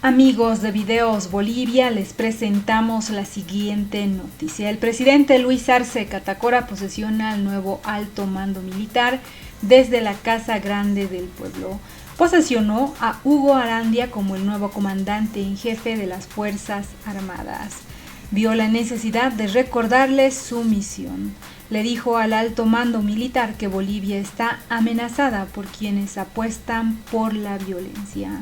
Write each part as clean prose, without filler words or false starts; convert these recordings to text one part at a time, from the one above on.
Amigos de Videos Bolivia, les presentamos la siguiente noticia. El presidente Luis Arce Catacora posesiona al nuevo alto mando militar desde la Casa Grande del Pueblo. Posesionó a Hugo Arandia como el nuevo comandante en jefe de las Fuerzas Armadas. Vio la necesidad de recordarles su misión. Le dijo al alto mando militar que Bolivia está amenazada por quienes apuestan por la violencia.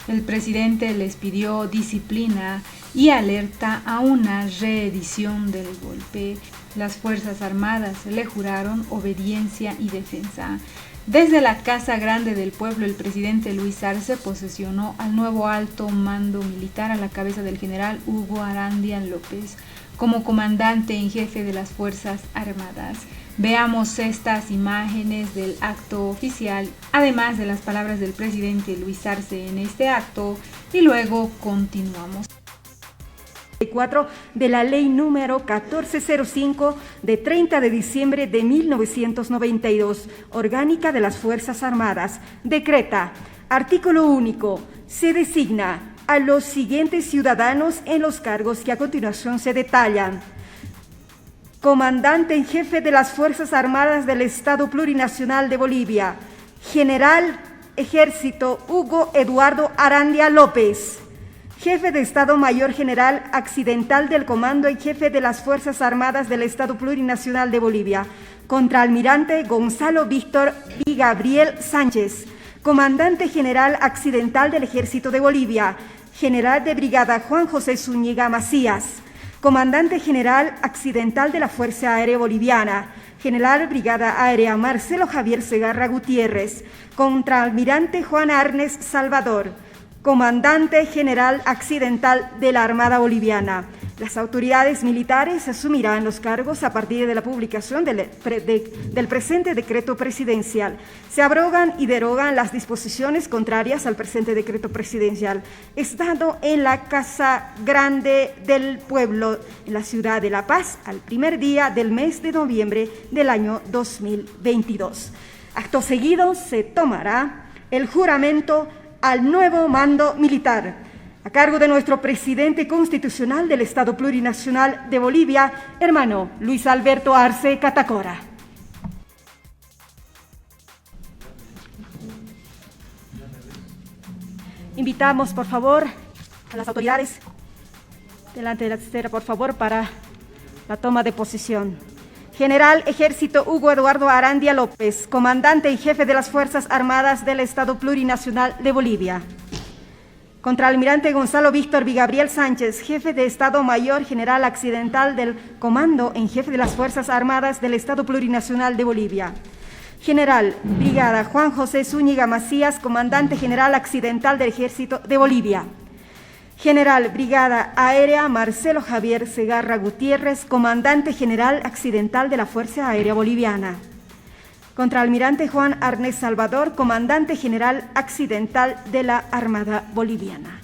El presidente les pidió disciplina y alerta a una reedición del golpe. Las Fuerzas Armadas le juraron obediencia y defensa. Desde la Casa Grande del Pueblo, el presidente Luis Arce posesionó al nuevo alto mando militar a la cabeza del general Hugo Arandia López como comandante en jefe de las Fuerzas Armadas. Veamos estas imágenes del acto oficial, además de las palabras del presidente Luis Arce en este acto, y luego continuamos. De la ley número 1405 de 30 de diciembre de 1992, orgánica de las Fuerzas Armadas, decreta, artículo único, se designa a los siguientes ciudadanos en los cargos que a continuación se detallan. Comandante en jefe de las Fuerzas Armadas del Estado Plurinacional de Bolivia, General Ejército Hugo Eduardo Arandia López. Jefe de Estado Mayor General Accidental del Comando en jefe de las Fuerzas Armadas del Estado Plurinacional de Bolivia, Contraalmirante Gonzalo Víctor Gabriel Sánchez. Comandante General Accidental del Ejército de Bolivia, General de Brigada Juan José Zúñiga Macías. Comandante General Accidental de la Fuerza Aérea Boliviana, General Brigada Aérea Marcelo Javier Segarra Gutiérrez, Contraalmirante Juan Arnes Salvador, Comandante General Accidental de la Armada Boliviana. Las autoridades militares asumirán los cargos a partir de la publicación del presente decreto presidencial. Se abrogan y derogan las disposiciones contrarias al presente decreto presidencial, estando en la Casa Grande del Pueblo, en la ciudad de La Paz, al primer día del mes de noviembre del año 2022. Acto seguido se tomará el juramento al nuevo mando militar, a cargo de nuestro presidente constitucional del Estado Plurinacional de Bolivia, hermano Luis Alberto Arce Catacora. Invitamos, por favor, a las autoridades delante de la tercera, por favor, para la toma de posición. General Ejército Hugo Eduardo Arandia López, comandante y jefe de las Fuerzas Armadas del Estado Plurinacional de Bolivia. Contraalmirante Gonzalo Víctor Gabriel Sánchez, jefe de Estado Mayor General Accidental del Comando en jefe de las Fuerzas Armadas del Estado Plurinacional de Bolivia. General Brigada Juan José Zúñiga Macías, comandante general accidental del Ejército de Bolivia. General Brigada Aérea Marcelo Javier Segarra Gutiérrez, comandante general accidental de la Fuerza Aérea Boliviana. Contraalmirante Juan Arnes Salvador, comandante general accidental de la Armada Boliviana.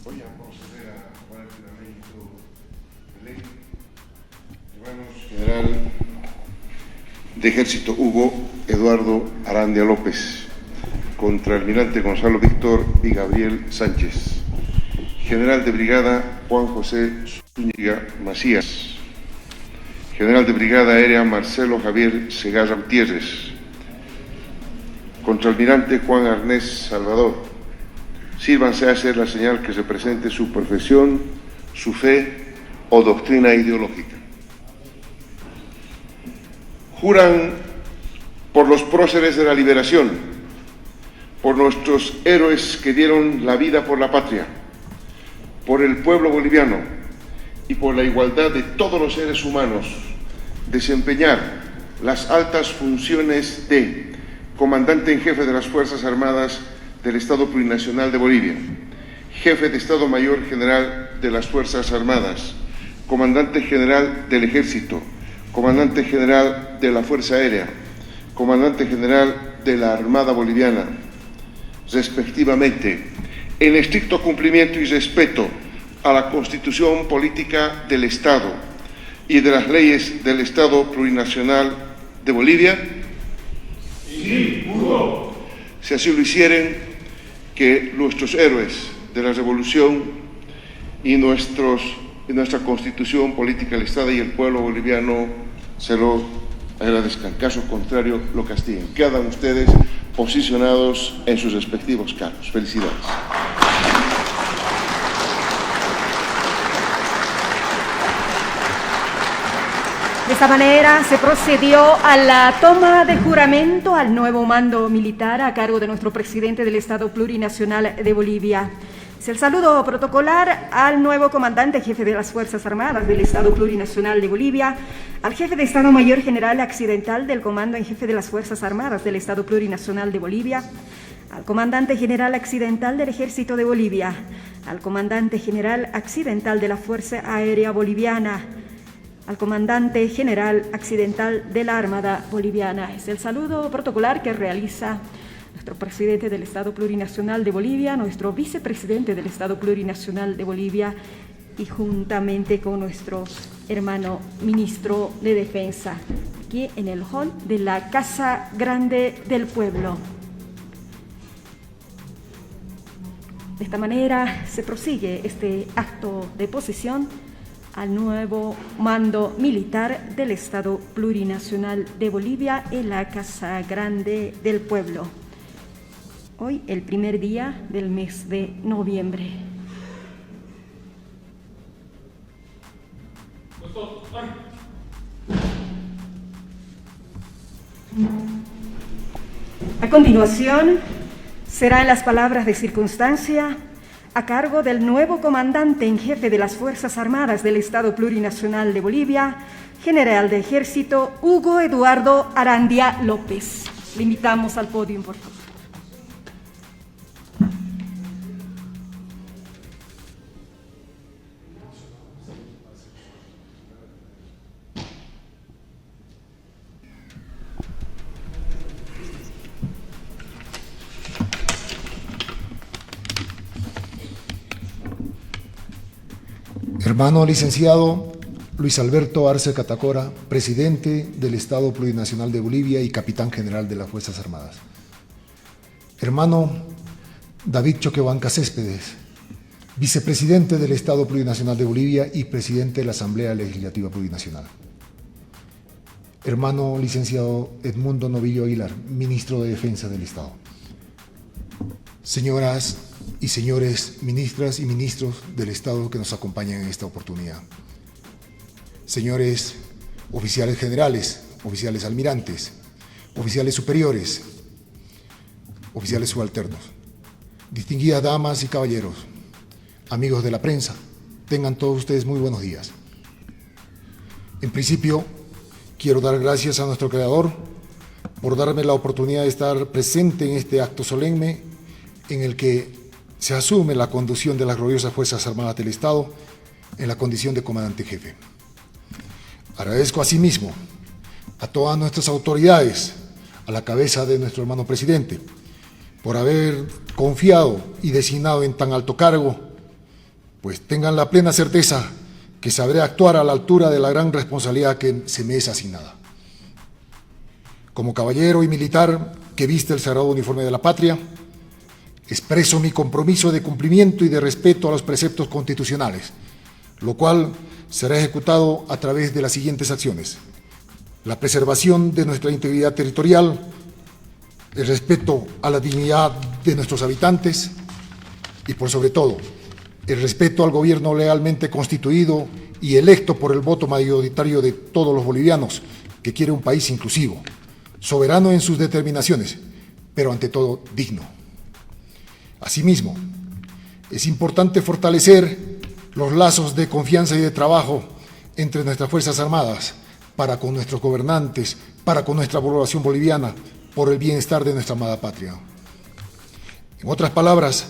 Voy a proceder a poner el juramento de ley. Hermanos, general de Ejército Hugo Eduardo Arandia López, Contraalmirante Gonzalo Víctor Gabriel Sánchez, General de Brigada Juan José Zúñiga Macías, General de Brigada Aérea Marcelo Javier Segarra Gutiérrez, Contraalmirante Juan Arnés Salvador. Sírvanse a hacer la señal que represente su profesión, su fe o doctrina ideológica. Juran por los próceres de la liberación, por nuestros héroes que dieron la vida por la patria, por el pueblo boliviano y por la igualdad de todos los seres humanos, desempeñar las altas funciones de Comandante en Jefe de las Fuerzas Armadas del Estado Plurinacional de Bolivia, Jefe de Estado Mayor General de las Fuerzas Armadas, Comandante General del Ejército, Comandante General de la Fuerza Aérea, Comandante General de la Armada Boliviana, respectivamente, en estricto cumplimiento y respeto a la Constitución Política del Estado y de las leyes del Estado Plurinacional de Bolivia. Sí, Hugo. si así lo hicieren, que nuestros héroes de la revolución y nuestra constitución política del Estado y el pueblo boliviano se lo agradezcan. Caso contrario, lo castiguen. Quedan ustedes posicionados en sus respectivos cargos. Felicidades. De esta manera se procedió a la toma de juramento al nuevo mando militar a cargo de nuestro presidente del Estado Plurinacional de Bolivia. Es el saludo protocolar al nuevo comandante jefe de las Fuerzas Armadas del Estado Plurinacional de Bolivia, al jefe de Estado Mayor General Accidental del Comando en Jefe de las Fuerzas Armadas del Estado Plurinacional de Bolivia, al comandante general accidental del Ejército de Bolivia, al comandante general accidental de la Fuerza Aérea Boliviana, al comandante general accidental de la Armada Boliviana. Es el saludo protocolar que realiza nuestro presidente del Estado Plurinacional de Bolivia, nuestro vicepresidente del Estado Plurinacional de Bolivia y juntamente con nuestro hermano ministro de Defensa, aquí en el hall de la Casa Grande del Pueblo. De esta manera se prosigue este acto de posesión al nuevo mando militar del Estado Plurinacional de Bolivia en la Casa Grande del Pueblo. Hoy, el primer día del mes de noviembre. A continuación, serán las palabras de circunstancia a cargo del nuevo comandante en jefe de las Fuerzas Armadas del Estado Plurinacional de Bolivia, general de Ejército Hugo Eduardo Arandia López. Le invitamos al podio, por favor. Hermano licenciado Luis Alberto Arce Catacora, presidente del Estado Plurinacional de Bolivia y capitán general de las Fuerzas Armadas. Hermano David Choquehuanca Céspedes, vicepresidente del Estado Plurinacional de Bolivia y presidente de la Asamblea Legislativa Plurinacional. Hermano licenciado Edmundo Novillo Aguilar, ministro de Defensa del Estado. Señoras y señores ministras y ministros del Estado que nos acompañan en esta oportunidad. Señores oficiales generales, oficiales almirantes, oficiales superiores, oficiales subalternos, distinguidas damas y caballeros, amigos de la prensa, tengan todos ustedes muy buenos días. En principio, quiero dar gracias a nuestro Creador por darme la oportunidad de estar presente en este acto solemne en el que se asume la conducción de las gloriosas Fuerzas Armadas del Estado en la condición de comandante jefe. Agradezco asimismo a todas nuestras autoridades, a la cabeza de nuestro hermano presidente, por haber confiado y designado en tan alto cargo, pues tengan la plena certeza que sabré actuar a la altura de la gran responsabilidad que se me es asignada. Como caballero y militar que viste el sagrado uniforme de la patria, expreso mi compromiso de cumplimiento y de respeto a los preceptos constitucionales, lo cual será ejecutado a través de las siguientes acciones: la preservación de nuestra integridad territorial, el respeto a la dignidad de nuestros habitantes y, por sobre todo, el respeto al gobierno legalmente constituido y electo por el voto mayoritario de todos los bolivianos, que quiere un país inclusivo, soberano en sus determinaciones, pero ante todo digno. Asimismo, es importante fortalecer los lazos de confianza y de trabajo entre nuestras Fuerzas Armadas para con nuestros gobernantes, para con nuestra población boliviana, por el bienestar de nuestra amada patria. En otras palabras,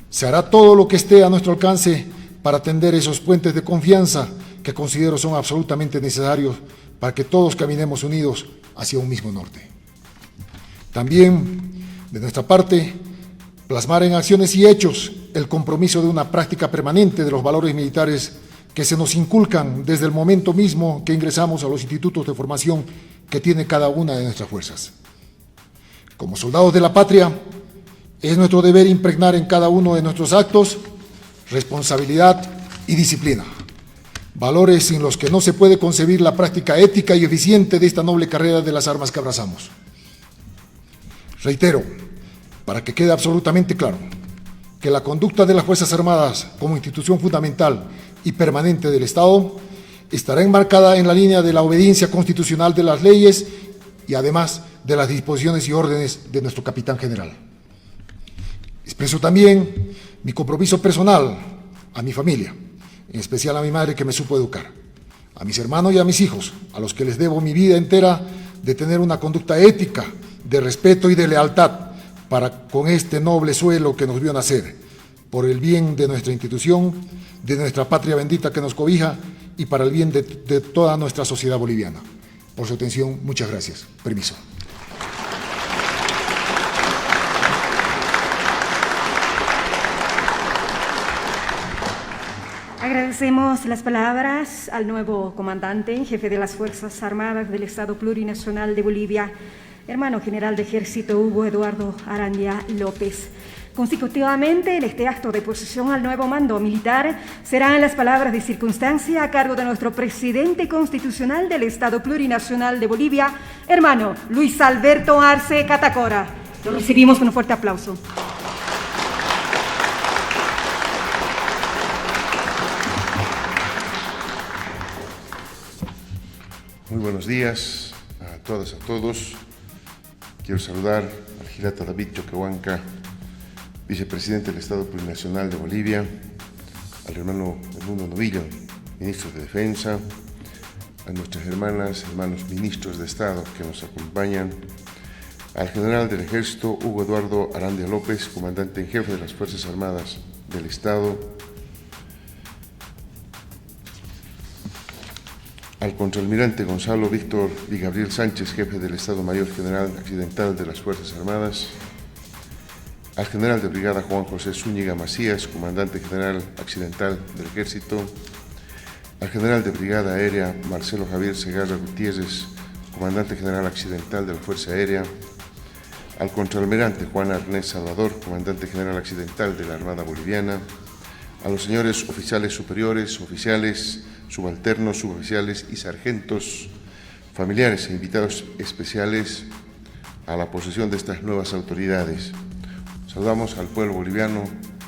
se hará todo lo que esté a nuestro alcance para tender esos puentes de confianza que considero son absolutamente necesarios para que todos caminemos unidos hacia un mismo norte. También, de nuestra parte, plasmar en acciones y hechos el compromiso de una práctica permanente de los valores militares que se nos inculcan desde el momento mismo que ingresamos a los institutos de formación que tiene cada una de nuestras fuerzas. Como soldados de la patria, es nuestro deber impregnar en cada uno de nuestros actos responsabilidad y disciplina, valores sin los que no se puede concebir la práctica ética y eficiente de esta noble carrera de las armas que abrazamos. Reitero, para que quede absolutamente claro, que la conducta de las Fuerzas Armadas como institución fundamental y permanente del Estado estará enmarcada en la línea de la obediencia constitucional de las leyes y además de las disposiciones y órdenes de nuestro capitán general. Expreso también mi compromiso personal a mi familia, en especial a mi madre que me supo educar, a mis hermanos y a mis hijos, a los que les debo mi vida entera de tener una conducta ética, de respeto y de lealtad para con este noble suelo que nos vio nacer, por el bien de nuestra institución, de nuestra patria bendita que nos cobija y para el bien de toda nuestra sociedad boliviana. Por su atención, muchas gracias. Permiso. Agradecemos las palabras al nuevo comandante en jefe de las Fuerzas Armadas del Estado Plurinacional de Bolivia, hermano general de Ejército Hugo Eduardo Arandia López. Consecutivamente, en este acto de posesión al nuevo mando militar, serán las palabras de circunstancia a cargo de nuestro presidente constitucional del Estado Plurinacional de Bolivia, hermano Luis Alberto Arce Catacora. Lo recibimos con un fuerte aplauso. Muy buenos días a todas, a todos. Quiero saludar al Gilata David Choquehuanca, vicepresidente del Estado Plurinacional de Bolivia, al hermano Edmundo Novillo, ministro de Defensa, a nuestras hermanos ministros de Estado que nos acompañan, al general del Ejército Hugo Eduardo Arandia López, comandante en jefe de las Fuerzas Armadas del Estado, al contraalmirante Gonzalo Víctor y Gabriel Sánchez, jefe del Estado Mayor General Accidental de las Fuerzas Armadas, al general de brigada Juan José Zúñiga Macías, comandante general accidental del Ejército, al general de brigada aérea Marcelo Javier Segarra Gutiérrez, comandante general accidental de la Fuerza Aérea, al contraalmirante Juan Arnés Salvador, comandante general accidental de la Armada Boliviana, a los señores oficiales superiores, oficiales, subalternos, suboficiales y sargentos, familiares e invitados especiales a la posesión de estas nuevas autoridades. Saludamos al pueblo boliviano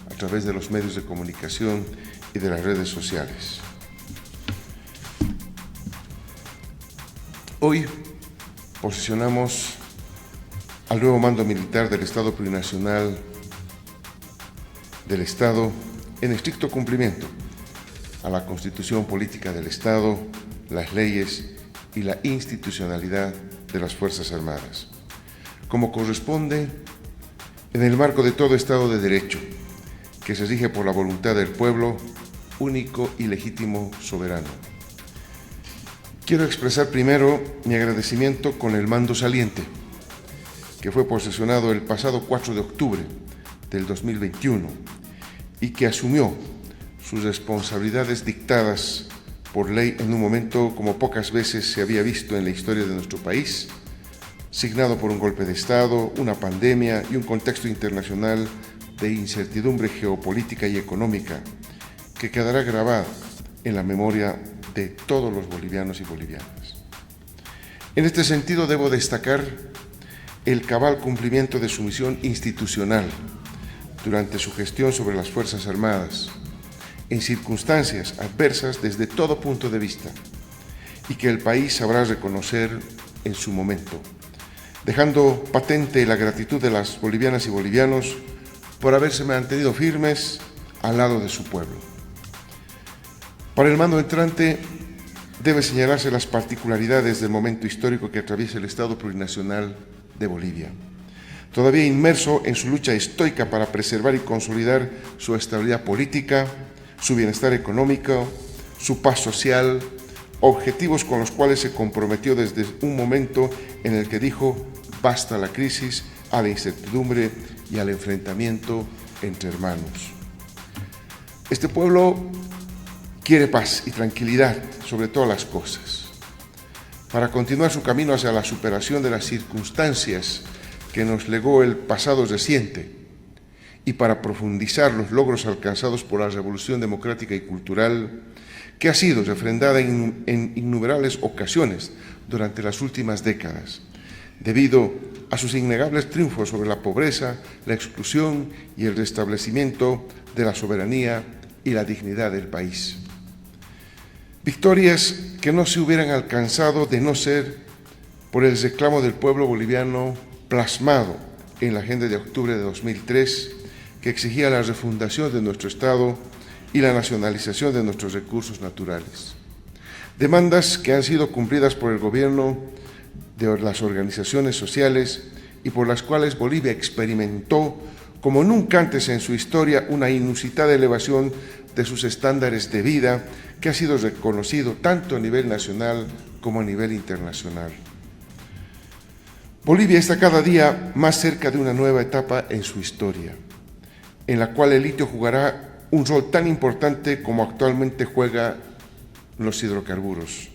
a través de los medios de comunicación y de las redes sociales. Hoy posicionamos al nuevo mando militar del Estado Plurinacional del Estado en estricto cumplimiento a la Constitución Política del Estado, las leyes y la institucionalidad de las Fuerzas Armadas, como corresponde en el marco de todo Estado de Derecho, que se rige por la voluntad del pueblo, único y legítimo soberano. Quiero expresar primero mi agradecimiento con el mando saliente, que fue posesionado el pasado 4 de octubre del 2021 y que asumió sus responsabilidades dictadas por ley en un momento como pocas veces se había visto en la historia de nuestro país, signado por un golpe de Estado, una pandemia y un contexto internacional de incertidumbre geopolítica y económica que quedará grabada en la memoria de todos los bolivianos y bolivianas. En este sentido, debo destacar el cabal cumplimiento de su misión institucional durante su gestión sobre las Fuerzas Armadas, en circunstancias adversas desde todo punto de vista, y que el país sabrá reconocer en su momento, dejando patente la gratitud de las bolivianas y bolivianos por haberse mantenido firmes al lado de su pueblo. Para el mando entrante debe señalarse las particularidades del momento histórico que atraviesa el Estado Plurinacional de Bolivia, todavía inmerso en su lucha estoica para preservar y consolidar su estabilidad política, su bienestar económico, su paz social, objetivos con los cuales se comprometió desde un momento en el que dijo basta a la crisis, a la incertidumbre y al enfrentamiento entre hermanos. Este pueblo quiere paz y tranquilidad sobre todas las cosas, para continuar su camino hacia la superación de las circunstancias que nos legó el pasado reciente y para profundizar los logros alcanzados por la revolución democrática y cultural que ha sido refrendada en innumerables ocasiones durante las últimas décadas, debido a sus innegables triunfos sobre la pobreza, la exclusión y el restablecimiento de la soberanía y la dignidad del país. Victorias que no se hubieran alcanzado de no ser por el reclamo del pueblo boliviano plasmado en la Agenda de octubre de 2003, que exigía la refundación de nuestro Estado y la nacionalización de nuestros recursos naturales. Demandas que han sido cumplidas por el gobierno, de las organizaciones sociales y por las cuales Bolivia experimentó, como nunca antes en su historia, una inusitada elevación de sus estándares de vida que ha sido reconocido tanto a nivel nacional como a nivel internacional. Bolivia está cada día más cerca de una nueva etapa en su historia, en la cual el litio jugará un rol tan importante como actualmente juega los hidrocarburos,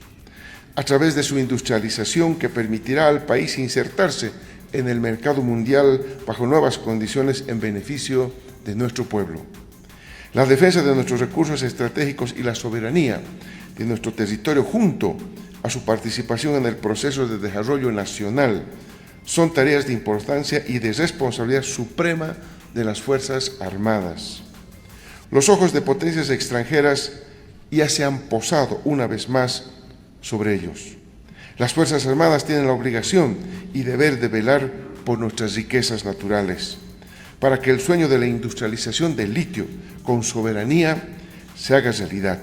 a través de su industrialización que permitirá al país insertarse en el mercado mundial bajo nuevas condiciones en beneficio de nuestro pueblo. La defensa de nuestros recursos estratégicos y la soberanía de nuestro territorio junto a su participación en el proceso de desarrollo nacional son tareas de importancia y de responsabilidad suprema de las Fuerzas Armadas. Los ojos de potencias extranjeras ya se han posado una vez más sobre ellos. Las Fuerzas Armadas tienen la obligación y deber de velar por nuestras riquezas naturales, para que el sueño de la industrialización del litio con soberanía se haga realidad.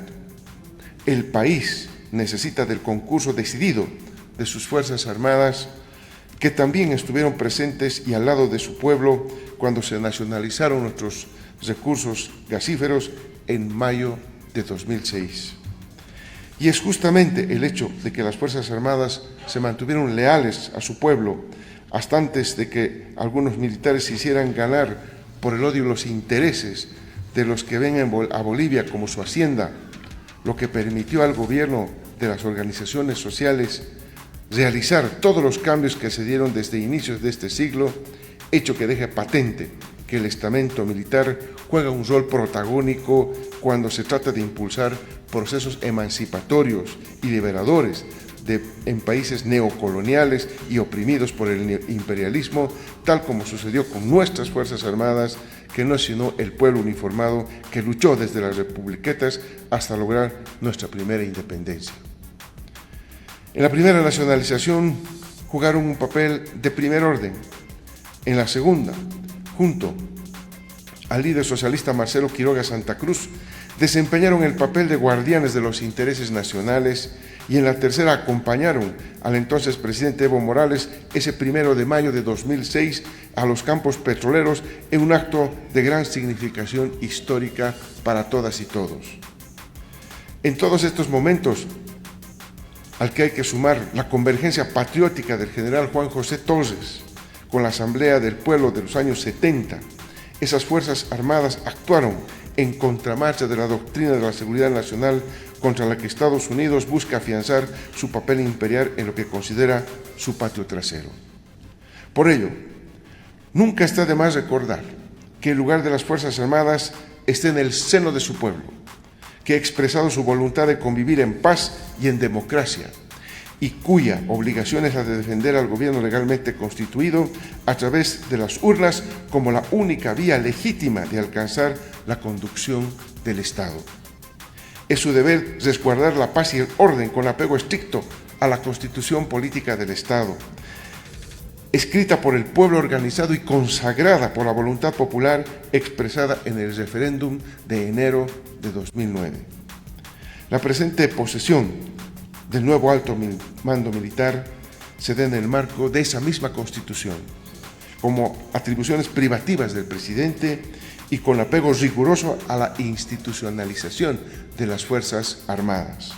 El país necesita del concurso decidido de sus Fuerzas Armadas, que también estuvieron presentes y al lado de su pueblo cuando se nacionalizaron nuestros recursos gasíferos en mayo de 2006. Y es justamente el hecho de que las Fuerzas Armadas se mantuvieron leales a su pueblo hasta antes de que algunos militares se hicieran ganar por el odio y los intereses de los que ven a Bolivia como su hacienda, lo que permitió al gobierno de las organizaciones sociales realizar todos los cambios que se dieron desde inicios de este siglo, hecho que deja patente que el estamento militar juega un rol protagónico cuando se trata de impulsar procesos emancipatorios y liberadores en países neocoloniales y oprimidos por el imperialismo, tal como sucedió con nuestras Fuerzas Armadas, que no es sino el pueblo uniformado que luchó desde las republiquetas hasta lograr nuestra primera independencia. En la primera nacionalización jugaron un papel de primer orden. En la segunda, junto al líder socialista Marcelo Quiroga Santa Cruz, desempeñaron el papel de guardianes de los intereses nacionales, y en la tercera acompañaron al entonces presidente Evo Morales ese 1 de mayo de 2006 a los campos petroleros en un acto de gran significación histórica para todas y todos. En todos estos momentos, al que hay que sumar la convergencia patriótica del general Juan José Torres con la Asamblea del Pueblo de los años 70, esas Fuerzas Armadas actuaron en contramarcha de la doctrina de la seguridad nacional contra la que Estados Unidos busca afianzar su papel imperial en lo que considera su patio trasero. Por ello, nunca está de más recordar que el lugar de las Fuerzas Armadas está en el seno de su pueblo, que ha expresado su voluntad de convivir en paz y en democracia, y cuya obligación es la de defender al gobierno legalmente constituido a través de las urnas como la única vía legítima de alcanzar la conducción del Estado. Es su deber resguardar la paz y el orden con apego estricto a la Constitución Política del Estado, escrita por el pueblo organizado y consagrada por la voluntad popular expresada en el referéndum de enero de 2009. La presente posesión del nuevo alto mando militar se da en el marco de esa misma Constitución, como atribuciones privativas del presidente y con apego riguroso a la institucionalización de las Fuerzas Armadas,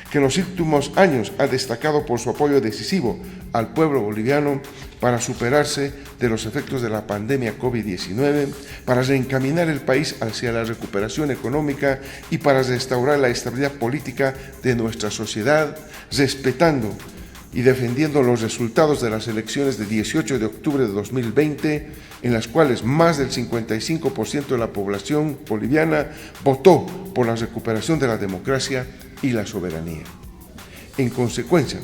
que en los últimos años ha destacado por su apoyo decisivo al pueblo boliviano para superarse de los efectos de la pandemia COVID-19, para reencaminar el país hacia la recuperación económica y para restaurar la estabilidad política de nuestra sociedad, respetando y defendiendo los resultados de las elecciones de 18 de octubre de 2020, en las cuales más del 55% de la población boliviana votó por la recuperación de la democracia y la soberanía. En consecuencia,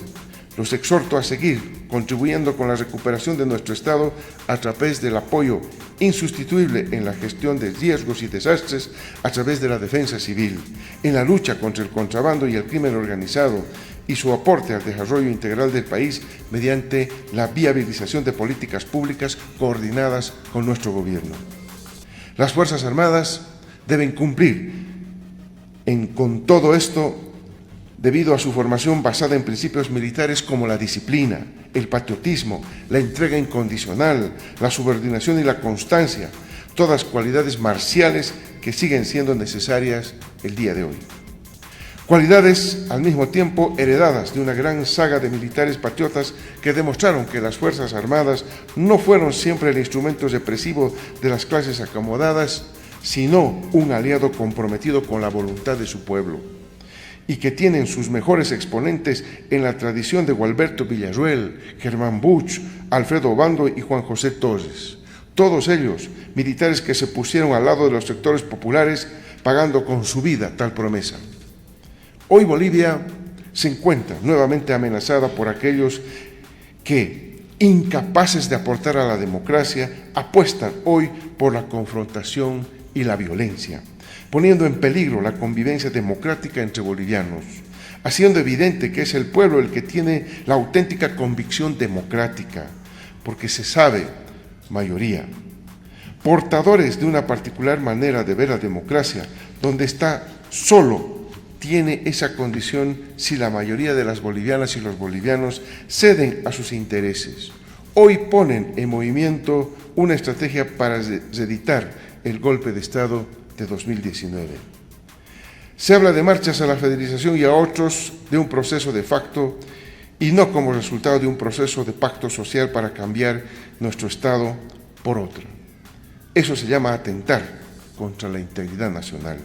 los exhorto a seguir contribuyendo con la recuperación de nuestro Estado a través del apoyo insustituible en la gestión de riesgos y desastres, a través de la defensa civil, en la lucha contra el contrabando y el crimen organizado y su aporte al desarrollo integral del país mediante la viabilización de políticas públicas coordinadas con nuestro gobierno. Las Fuerzas Armadas deben cumplir con todo esto debido a su formación basada en principios militares como la disciplina, el patriotismo, la entrega incondicional, la subordinación y la constancia, todas cualidades marciales que siguen siendo necesarias el día de hoy. Cualidades al mismo tiempo heredadas de una gran saga de militares patriotas que demostraron que las Fuerzas Armadas no fueron siempre el instrumento represivo de las clases acomodadas, sino un aliado comprometido con la voluntad de su pueblo, y que tienen sus mejores exponentes en la tradición de Gualberto Villarruel, Germán Buch, Alfredo Obando y Juan José Torres. Todos ellos, militares que se pusieron al lado de los sectores populares, pagando con su vida tal promesa. Hoy Bolivia se encuentra nuevamente amenazada por aquellos que, incapaces de aportar a la democracia, apuestan hoy por la confrontación y la violencia, poniendo en peligro la convivencia democrática entre bolivianos, haciendo evidente que es el pueblo el que tiene la auténtica convicción democrática, porque se sabe, mayoría, portadores de una particular manera de ver la democracia, donde está solo tiene esa condición si la mayoría de las bolivianas y los bolivianos ceden a sus intereses. Hoy ponen en movimiento una estrategia para reeditar el golpe de Estado de 2019. Se habla de marchas a la federalización y a otros de un proceso de facto y no como resultado de un proceso de pacto social para cambiar nuestro Estado por otro. Eso se llama atentar contra la integridad nacional.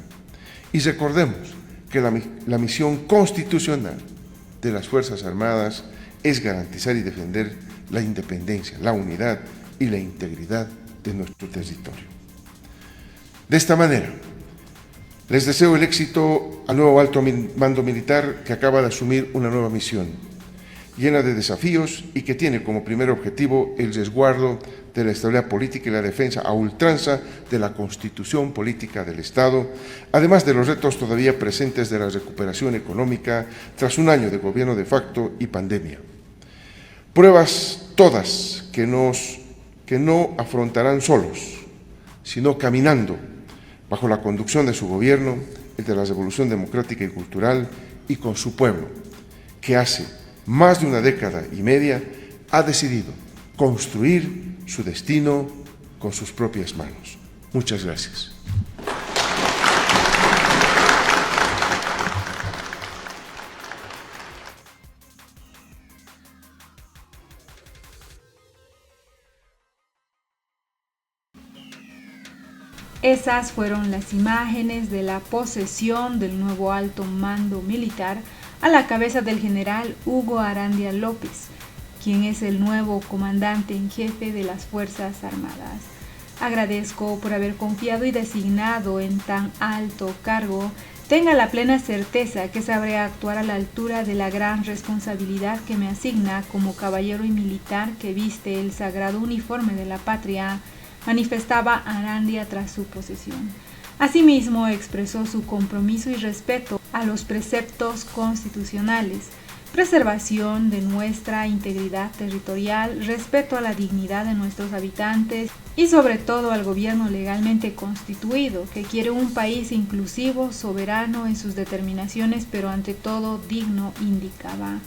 Y recordemos que la misión constitucional de las Fuerzas Armadas es garantizar y defender la independencia, la unidad y la integridad de nuestro territorio. De esta manera, les deseo el éxito al nuevo alto mando militar que acaba de asumir una nueva misión, llena de desafíos y que tiene como primer objetivo el resguardo de la estabilidad política y la defensa a ultranza de la Constitución política del Estado, además de los retos todavía presentes de la recuperación económica tras un año de gobierno de facto y pandemia. Pruebas todas que no afrontarán solos, sino caminando bajo la conducción de su gobierno, el de la Revolución Democrática y Cultural, y con su pueblo, que hace más de una década y media ha decidido construir su destino con sus propias manos. Muchas gracias. Esas fueron las imágenes de la posesión del nuevo alto mando militar a la cabeza del general Hugo Arandia López, quien es el nuevo comandante en jefe de las Fuerzas Armadas. Agradezco por haber confiado y designado en tan alto cargo. Tenga la plena certeza que sabré actuar a la altura de la gran responsabilidad que me asigna como caballero y militar que viste el sagrado uniforme de la patria, manifestaba Arandia tras su posesión. Asimismo, expresó su compromiso y respeto a los preceptos constitucionales, preservación de nuestra integridad territorial, respeto a la dignidad de nuestros habitantes y sobre todo al gobierno legalmente constituido, que quiere un país inclusivo, soberano en sus determinaciones, pero ante todo digno, indicaba.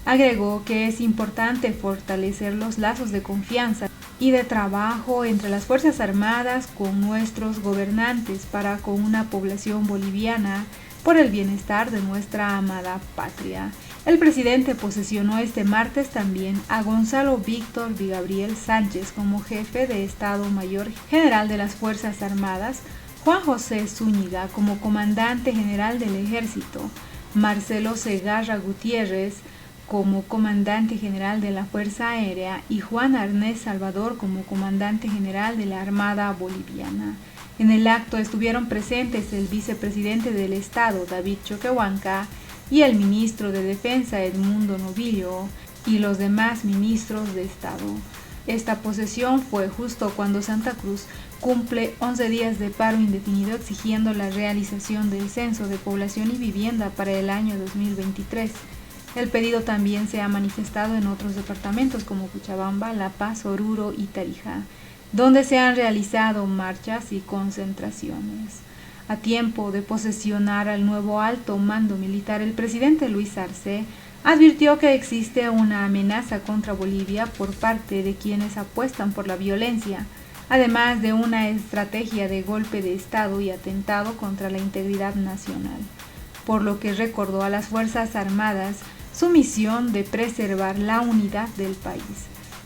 Agregó que es importante fortalecer los lazos de confianza y de trabajo entre las Fuerzas Armadas con nuestros gobernantes para con una población boliviana por el bienestar de nuestra amada patria. El presidente posesionó este martes también a Gonzalo Víctor Vigabriel Sánchez como jefe de Estado Mayor General de las Fuerzas Armadas, Juan José Zúñiga como comandante general del Ejército, Marcelo Segarra Gutiérrez como comandante general de la Fuerza Aérea y Juan Arnés Salvador como comandante general de la Armada Boliviana. En el acto estuvieron presentes el vicepresidente del Estado, David Choquehuanca, y el ministro de Defensa, Edmundo Novillo, y los demás ministros de Estado. Esta posesión fue justo cuando Santa Cruz cumple 11 días de paro indefinido exigiendo la realización del censo de población y vivienda para el año 2023. El pedido también se ha manifestado en otros departamentos como Cochabamba, La Paz, Oruro y Tarija, donde se han realizado marchas y concentraciones. A tiempo de posesionar al nuevo alto mando militar, el presidente Luis Arce advirtió que existe una amenaza contra Bolivia por parte de quienes apuestan por la violencia, además de una estrategia de golpe de Estado y atentado contra la integridad nacional, por lo que recordó a las Fuerzas Armadas su misión de preservar la unidad del país.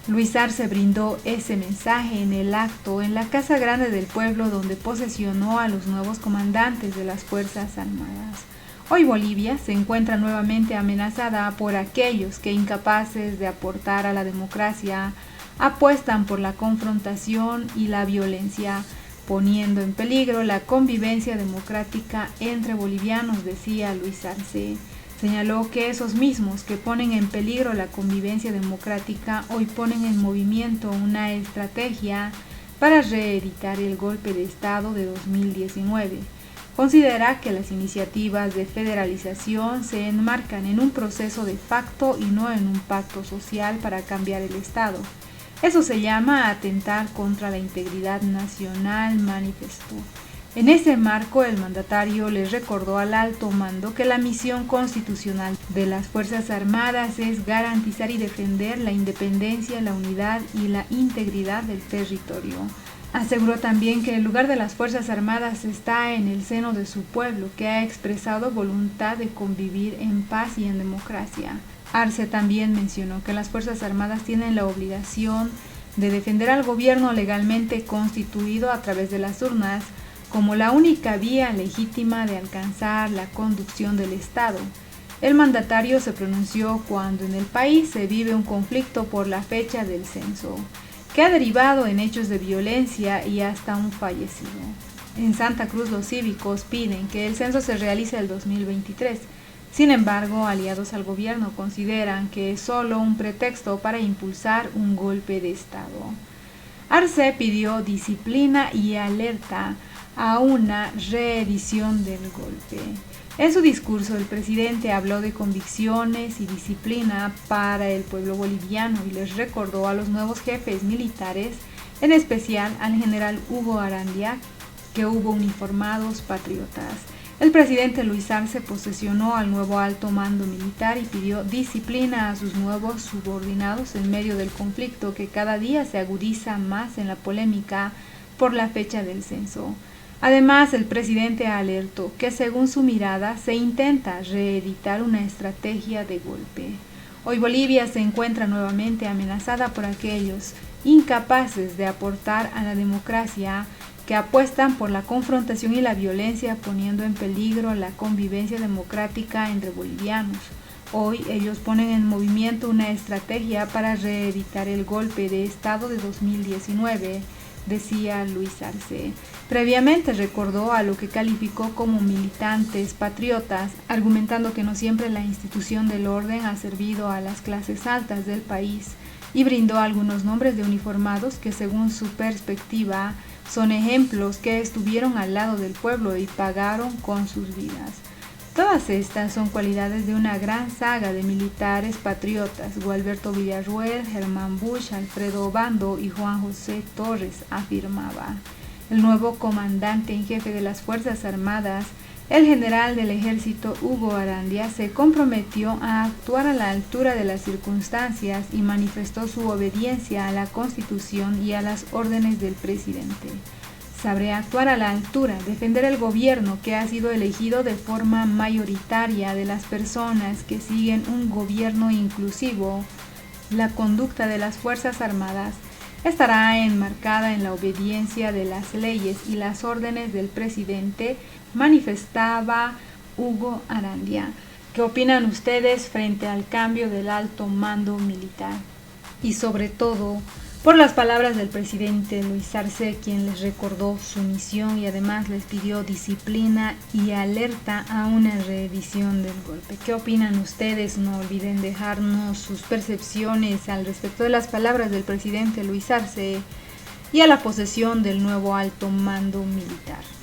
Luis Arce brindó ese mensaje en el acto en la Casa Grande del Pueblo, donde posesionó a los nuevos comandantes de las Fuerzas Armadas. Hoy Bolivia se encuentra nuevamente amenazada por aquellos que, incapaces de aportar a la democracia, apuestan por la confrontación y la violencia, poniendo en peligro la convivencia democrática entre bolivianos, decía Luis Arce. Señaló que esos mismos que ponen en peligro la convivencia democrática hoy ponen en movimiento una estrategia para reeditar el golpe de Estado de 2019. Considera que las iniciativas de federalización se enmarcan en un proceso de pacto y no en un pacto social para cambiar el Estado. Eso se llama atentar contra la integridad nacional, manifestó. En ese marco, el mandatario les recordó al alto mando que la misión constitucional de las Fuerzas Armadas es garantizar y defender la independencia, la unidad y la integridad del territorio. Aseguró también que el lugar de las Fuerzas Armadas está en el seno de su pueblo, que ha expresado voluntad de convivir en paz y en democracia. Arce también mencionó que las Fuerzas Armadas tienen la obligación de defender al gobierno legalmente constituido a través de las urnas, como la única vía legítima de alcanzar la conducción del Estado. El mandatario se pronunció cuando en el país se vive un conflicto por la fecha del censo, que ha derivado en hechos de violencia y hasta un fallecido. En Santa Cruz los cívicos piden que el censo se realice el 2023. Sin embargo, aliados al gobierno consideran que es solo un pretexto para impulsar un golpe de Estado. Arce pidió disciplina y alerta a una reedición del golpe. En su discurso, el presidente habló de convicciones y disciplina para el pueblo boliviano y les recordó a los nuevos jefes militares, en especial al general Hugo Arandia, que hubo uniformados patriotas. El presidente Luis Arce posesionó al nuevo alto mando militar y pidió disciplina a sus nuevos subordinados en medio del conflicto que cada día se agudiza más en la polémica por la fecha del censo. Además, el presidente alertó que según su mirada se intenta reeditar una estrategia de golpe. Hoy Bolivia se encuentra nuevamente amenazada por aquellos incapaces de aportar a la democracia, que apuestan por la confrontación y la violencia, poniendo en peligro la convivencia democrática entre bolivianos. Hoy ellos ponen en movimiento una estrategia para reeditar el golpe de Estado de 2019, decía Luis Arce. Previamente recordó a lo que calificó como militantes patriotas, argumentando que no siempre la institución del orden ha servido a las clases altas del país, y brindó algunos nombres de uniformados que, según su perspectiva, son ejemplos que estuvieron al lado del pueblo y pagaron con sus vidas. Todas estas son cualidades de una gran saga de militares patriotas: Gualberto Villarruel, Germán Busch, Alfredo Obando y Juan José Torres, afirmaba. El nuevo comandante en jefe de las Fuerzas Armadas, el general del Ejército Hugo Arandia, se comprometió a actuar a la altura de las circunstancias y manifestó su obediencia a la Constitución y a las órdenes del presidente. Sabré actuar a la altura, defender el gobierno que ha sido elegido de forma mayoritaria de las personas que siguen un gobierno inclusivo. La conducta de las Fuerzas Armadas estará enmarcada en la obediencia de las leyes y las órdenes del presidente, manifestaba Hugo Arandia, ¿Qué opinan ustedes frente al cambio del alto mando militar? Y sobre todo, por las palabras del presidente Luis Arce, quien les recordó su misión y además les pidió disciplina y alerta a una reedición del golpe. ¿Qué opinan ustedes? No olviden dejarnos sus percepciones al respecto de las palabras del presidente Luis Arce y a la posesión del nuevo alto mando militar.